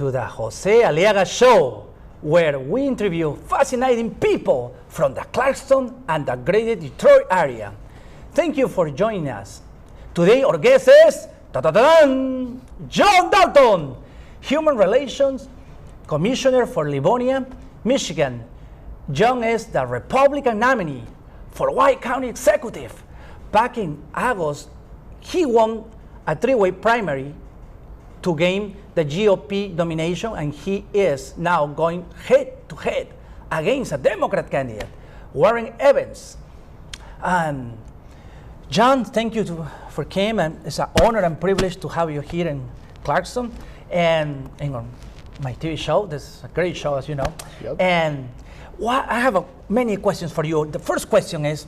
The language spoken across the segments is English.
to the Jose Aliaga Show, where we interview fascinating people from the Clarkston and the Greater Detroit area. Thank you for joining us. Today our guest is John Dalton, Human Relations Commissioner for Livonia, Michigan. John is the Republican nominee for White County Executive. Back in August, he won a three-way primary to gain the GOP nomination, and he is now going head-to-head against a Democrat candidate, Warren Evans. John, thank you for coming, and it's an honor and privilege to have you here in Clarkston and on my TV show. This is a great show, as you know. Yep. And I have many questions for you. The first question is,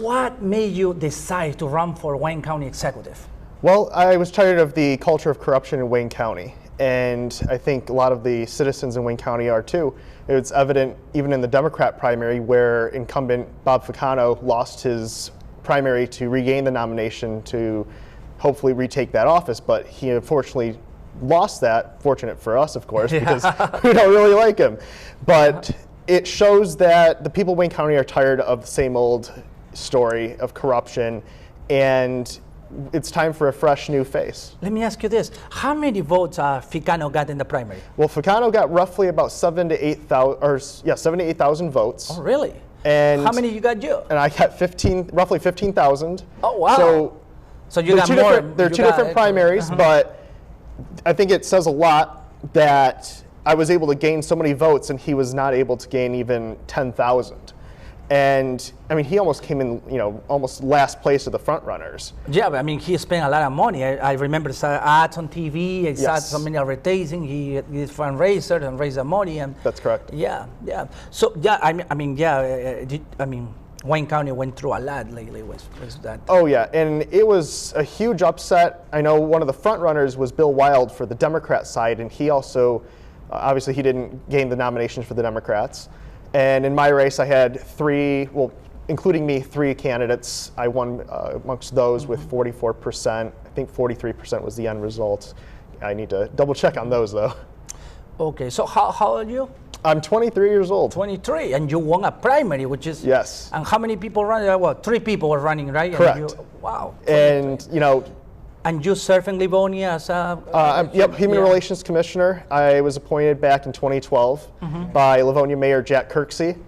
what made you decide to run for Wayne County Executive? Well, I was tired of the culture of corruption in Wayne County, and I think a lot of the citizens in Wayne County are too. It's evident even in the Democrat primary, where incumbent Bob Ficano lost his primary to regain the nomination to hopefully retake that office, but he unfortunately lost that. Fortunate for us, of course, because we don't really like him. But it shows that the people of Wayne County are tired of the same old story of corruption, and it's time for a fresh new face. Let me ask you this. How many votes Ficano got in the primary? Well, Ficano got roughly about 7,000 to 8,000 votes. Oh, really? And how many you got you? And I got roughly 15,000. Oh, wow. So you got more. There are two different primaries, but I think it says a lot that I was able to gain so many votes and he was not able to gain even 10,000. And I mean, he almost came in, almost last place of the front runners. Yeah, but I mean, he spent a lot of money. I remember saw ads on TV. He saw so many advertising. He did fundraiser and raised the money. And that's correct. Yeah. So Wayne County went through a lot lately with that. Oh yeah, and it was a huge upset. I know one of the front runners was Bill Wild for the Democrat side, and he also, obviously, he didn't gain the nominations for the Democrats. And in my race, I had including me, three candidates. I won amongst those with 44%. I think 43% was the end result. I need to double check on those, though. Okay, so how old are you? I'm 23 years old. 23, and you won a primary, which is... Yes. And how many people ran? Well, 3 people were running, right? Correct. Wow. 23. And, And you serve in Livonia as a... Human Relations Commissioner. I was appointed back in 2012 by Livonia Mayor Jack Kirksey,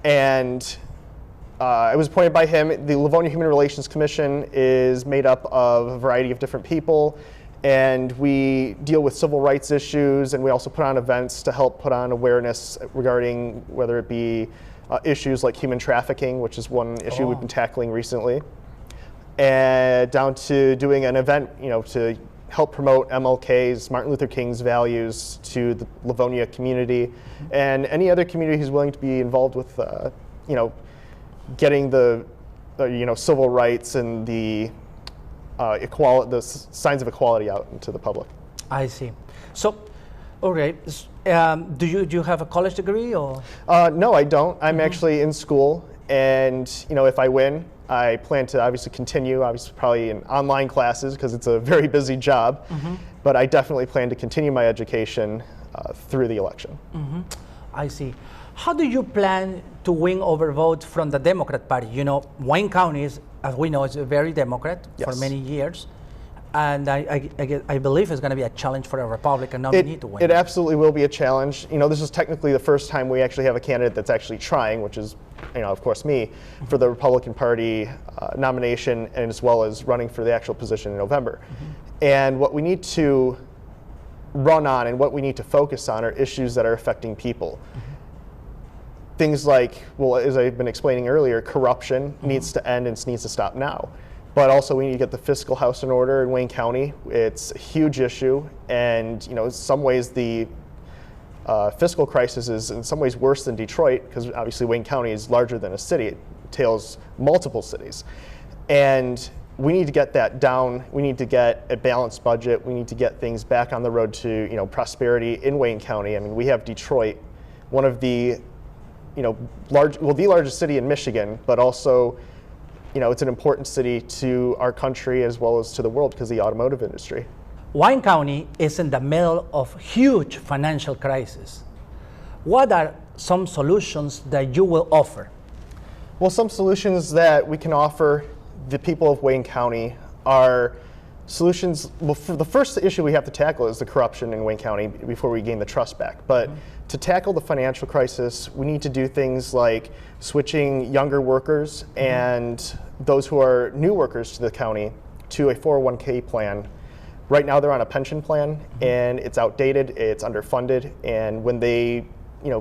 and I was appointed by him. The Livonia Human Relations Commission is made up of a variety of different people, and we deal with civil rights issues, and we also put on events to help put on awareness regarding whether it be issues like human trafficking, which is one issue we've been tackling recently, and down to doing an event, to help promote MLK's, Martin Luther King's values to the Livonia community, and any other community who's willing to be involved with, getting the, civil rights and the equality, the signs of equality out into the public. I see. So, okay, do you have a college degree or? No, I don't. I'm actually in school, and if I win, I plan to obviously continue, probably in online classes because it's a very busy job, but I definitely plan to continue my education through the election. I see. How do you plan to win over votes from the Democrat Party? Wayne County is, as we know, is very Democrat for many years, and I believe it's going to be a challenge for a Republican nominee to win. It absolutely will be a challenge. This is technically the first time we actually have a candidate that's actually trying, which is, of course, me, for the Republican Party nomination, and as well as running for the actual position in November. And what we need to run on and what we need to focus on are issues that are affecting people. Things like, as I've been explaining earlier, corruption needs to end and needs to stop now. But also we need to get the fiscal house in order in Wayne County. It's a huge issue, and in some ways the fiscal crisis is in some ways worse than Detroit, because obviously Wayne County is larger than a city. It entails multiple cities. And we need to get that down. We need to get a balanced budget. We need to get things back on the road to prosperity in Wayne County. I mean, we have Detroit, one of the the largest city in Michigan, but also it's an important city to our country as well as to the world because of the automotive industry. Wayne County is in the middle of huge financial crisis. What are some solutions that you will offer? Well, some solutions that we can offer the people of Wayne County are solutions. Well, for the first issue we have to tackle is the corruption in Wayne County before we gain the trust back. But to tackle the financial crisis, we need to do things like switching younger workers and those who are new workers to the county to a 401k plan. Right now they're on a pension plan and it's outdated, it's underfunded, and when they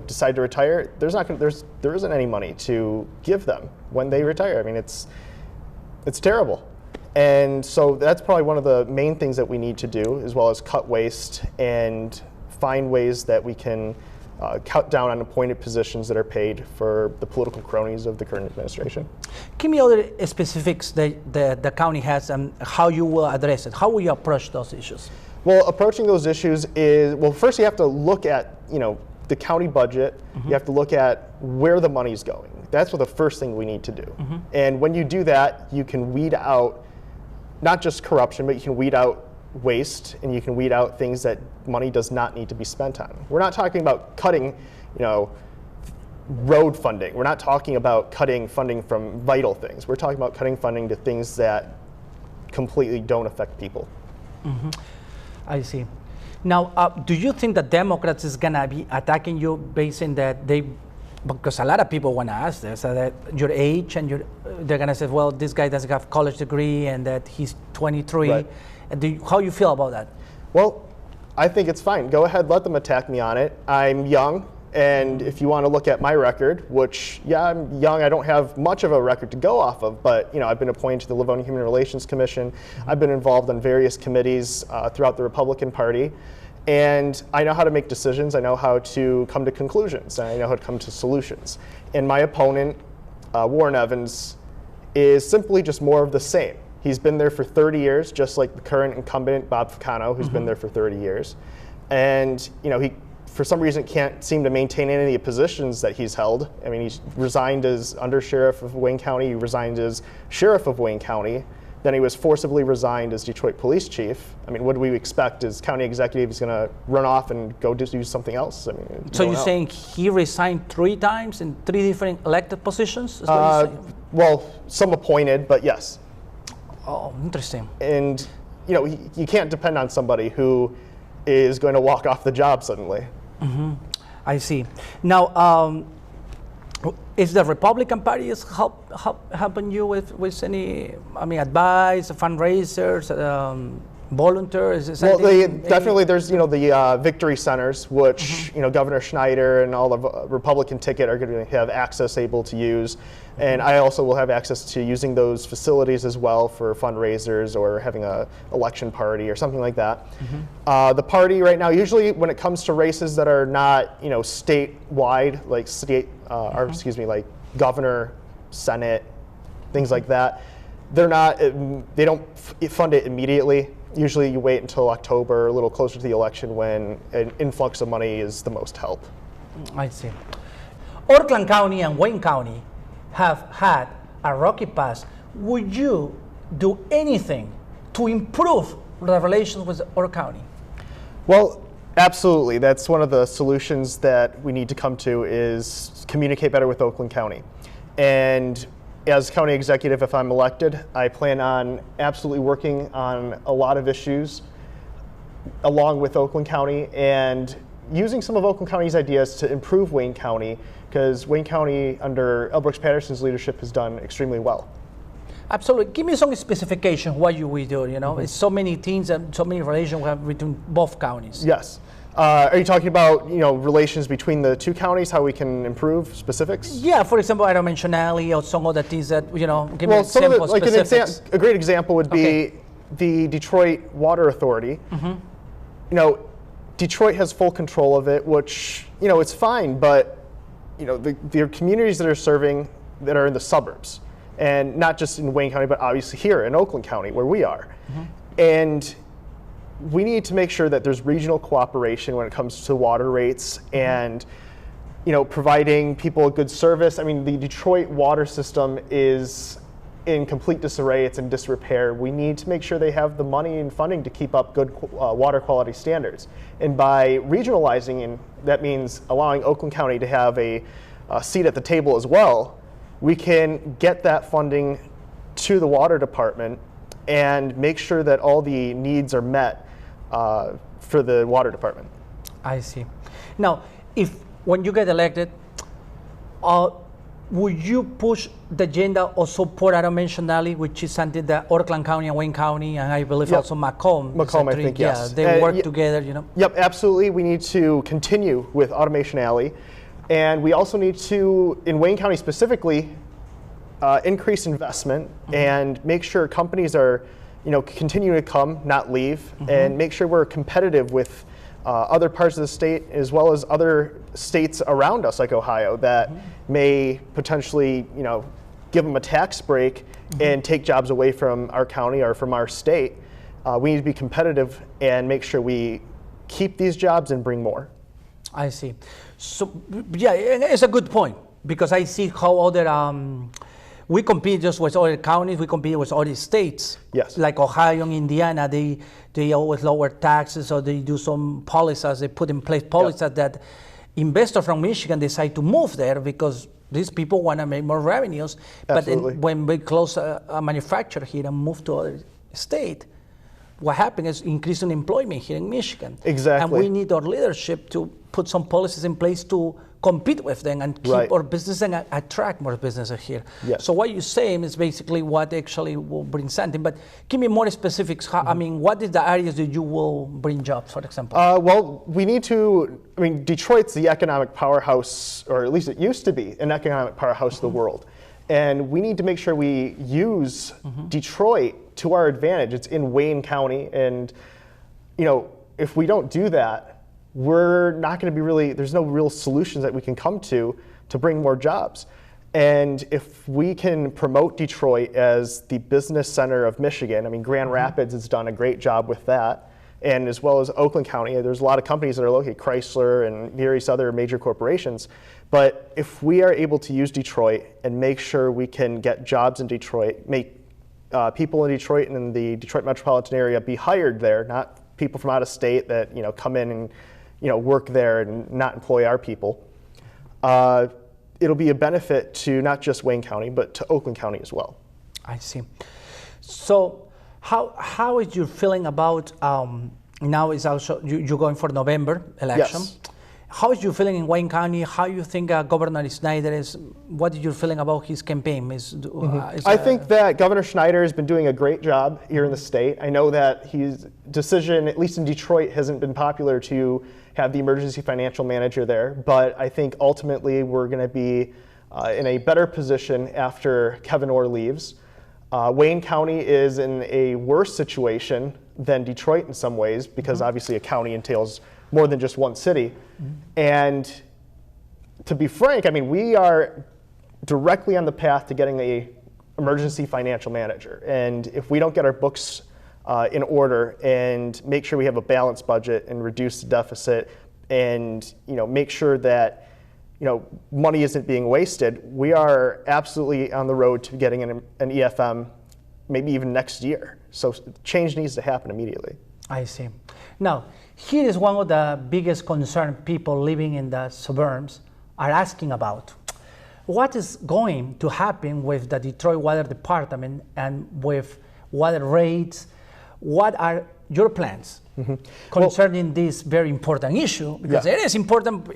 decide to retire, there isn't any money to give them when they retire. I mean, it's terrible. And so that's probably one of the main things that we need to do, as well as cut waste and find ways that we can cut down on appointed positions that are paid for the political cronies of the current administration. Give me other specifics that the county has and how you will address it. How will you approach those issues? Well, approaching those issues is, well, first you have to look at, the county budget. You have to look at where the money's going. That's what the first thing we need to do. And when you do that, you can weed out not just corruption, but you can weed out waste, and you can weed out things that money does not need to be spent on. We're not talking about cutting, road funding. We're not talking about cutting funding from vital things. We're talking about cutting funding to things that completely don't affect people. I see. Now, do you think the Democrats is gonna be attacking you based on that because a lot of people want to ask this, that your age and they're gonna say, well, this guy doesn't have a college degree and that he's 23. Right. And how you feel about that? Well, I think it's fine. Go ahead, let them attack me on it. I'm young, and if you want to look at my record, which, yeah, I'm young, I don't have much of a record to go off of, but I've been appointed to the Livonia Human Relations Commission. I've been involved in various committees throughout the Republican Party, and I know how to make decisions. I know how to come to conclusions. I know how to come to solutions. And my opponent, Warren Evans, is simply just more of the same. He's been there for 30 years, just like the current incumbent, Bob Ficano, who's been there for 30 years. And he, for some reason, can't seem to maintain any of the positions that he's held. I mean, he's resigned as undersheriff of Wayne County, he resigned as sheriff of Wayne County, then he was forcibly resigned as Detroit police chief. I mean, what do we expect? Is county executive is going to run off and go do something else? I mean, so you're saying he resigned 3 times in 3 different elected positions? Is what you're saying? Well, some appointed, but yes. Oh, interesting. And you can't depend on somebody who is going to walk off the job suddenly. I see. Now, is the Republican Party helping you with any, advice, fundraisers, volunteers? Well, definitely. There's the victory centers, which Governor Schneider and all the Republican ticket are going to have able to use, and I also will have access to using those facilities as well for fundraisers or having a election party or something like that. The party right now, usually when it comes to races that are not statewide, like like governor, Senate, things like that, they don't fund it immediately. Usually you wait until October, a little closer to the election, when an influx of money is the most help. I see. Oakland County and Wayne County have had a rocky past. Would you do anything to improve the relations with Oakland County? Well, absolutely. That's one of the solutions that we need to come to, is communicate better with Oakland County. And as county executive, if I'm elected, I plan on absolutely working on a lot of issues along with Oakland County and using some of Oakland County's ideas to improve Wayne County, because Wayne County under L. Brooks Patterson's leadership has done extremely well. Absolutely. Give me some specification what you will do. It's so many things and so many relations we have between both counties. Yes. Are you talking about relations between the 2 counties, how we can improve specifics? Yeah, for example, I don't mention Ali or some other things that give me examples. Like a great example would be the Detroit Water Authority. Detroit has full control of it, which it's fine, but the communities that are serving that are in the suburbs, and not just in Wayne County, but obviously here in Oakland County where we are, and we need to make sure that there's regional cooperation when it comes to water rates and providing people a good service. I mean, the Detroit water system is in complete disarray, it's in disrepair. We need to make sure they have the money and funding to keep up good water quality standards. And by regionalizing, and that means allowing Oakland County to have a seat at the table as well, we can get that funding to the water department and make sure that all the needs are met for the water department. I see. Now, when you get elected, would you push the agenda or support dimensionality, which is something that Oakland County and Wayne County, and I believe also Macomb, I think, yes. Yeah, they work together, Yep, absolutely. We need to continue with Automation Alley. And we also need to, in Wayne County specifically, increase investment and make sure companies are, continue to come, not leave, and make sure we're competitive with other parts of the state as well as other states around us, like Ohio, that may potentially, give them a tax break and take jobs away from our county or from our state. We need to be competitive and make sure we keep these jobs and bring more. I see. So, yeah, it's a good point, because I see how other, we compete just with other counties, we compete with other states. Yes. Like Ohio and Indiana, they always lower taxes, or they do some policies, they put in place policies that investors from Michigan decide to move there because these people want to make more revenues. Absolutely. But then when we close a manufacturer here and move to other state, what happened is increasing employment here in Michigan. Exactly. And we need our leadership to put some policies in place to compete with them and keep our business and attract more businesses here. Yes. So what you're saying is basically what actually will bring something. But give me more specifics. I mean, what is the areas that you will bring jobs, for example? Well, we need to, Detroit's the economic powerhouse, or at least it used to be an economic powerhouse of the world. And we need to make sure we use Detroit to our advantage. It's in Wayne County, and if we don't do that, we're not going to be there's no real solutions that we can come to bring more jobs. And if we can promote Detroit as the business center of Michigan, Grand Rapids has done a great job with that, and as well as Oakland County, there's a lot of companies that are located, Chrysler and various other major corporations. But if we are able to use Detroit and make sure we can get jobs in Detroit, make people in Detroit and in the Detroit metropolitan area be hired there, not people from out of state that come in and work there and not employ our people, it'll be a benefit to not just Wayne County, but to Oakland County as well. I see. So how is your feeling about, now is also, you're going for November election. Yes. How is your feeling in Wayne County? How you think Governor Snyder is, what is your feeling about his campaign? I think that Governor Schneider has been doing a great job here in the state. I know that his decision, at least in Detroit, hasn't been popular to have the emergency financial manager there, but I think ultimately we're going to be in a better position after Kevin Orr leaves. Wayne County is in a worse situation than Detroit in some ways, because obviously a county entails more than just one city. And to be frank, we are directly on the path to getting a emergency financial manager. And if we don't get our books in order and make sure we have a balanced budget and reduce the deficit and make sure that money isn't being wasted, we are absolutely on the road to getting an EFM maybe even next year. So change needs to happen immediately. I see. Now, here is one of the biggest concern people living in the suburbs are asking about. What is going to happen with the Detroit Water Department and with water rates? What are your plans concerning this very important issue? Because it is important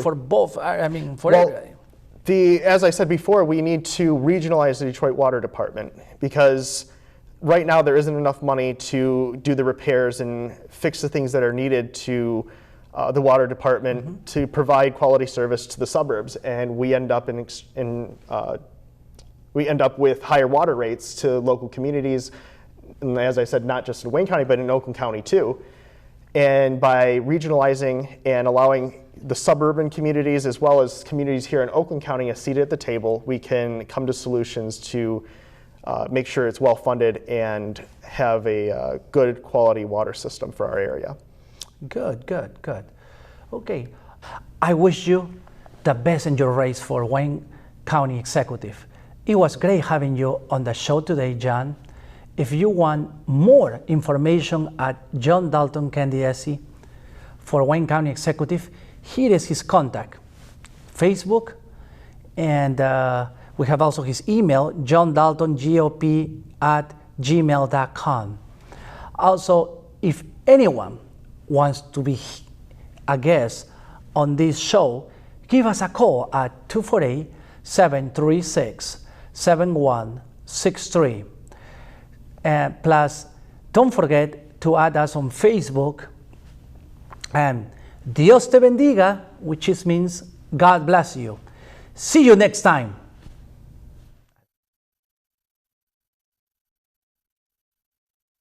for both, for everybody. As I said before, we need to regionalize the Detroit Water Department, because right now there isn't enough money to do the repairs and fix the things that are needed to the water department to provide quality service to the suburbs, and we end up with higher water rates to local communities, and as I said, not just in Wayne County but in Oakland County too. And by regionalizing and allowing the suburban communities as well as communities here in Oakland County a seat at the table, we can come to solutions to make sure it's well funded and have a good quality water system for our area. Good. Okay, I wish you the best in your race for Wayne County Executive. It was great having you on the show today, John. If you want more information at John Dalton Candiesi for Wayne County Executive, here is his contact, Facebook, and we have also his email, johndaltongop@gmail.com. Also, if anyone wants to be a guest on this show, give us a call at 248-736-7163. And plus, don't forget to add us on Facebook. And Dios te bendiga, which means God bless you. See you next time.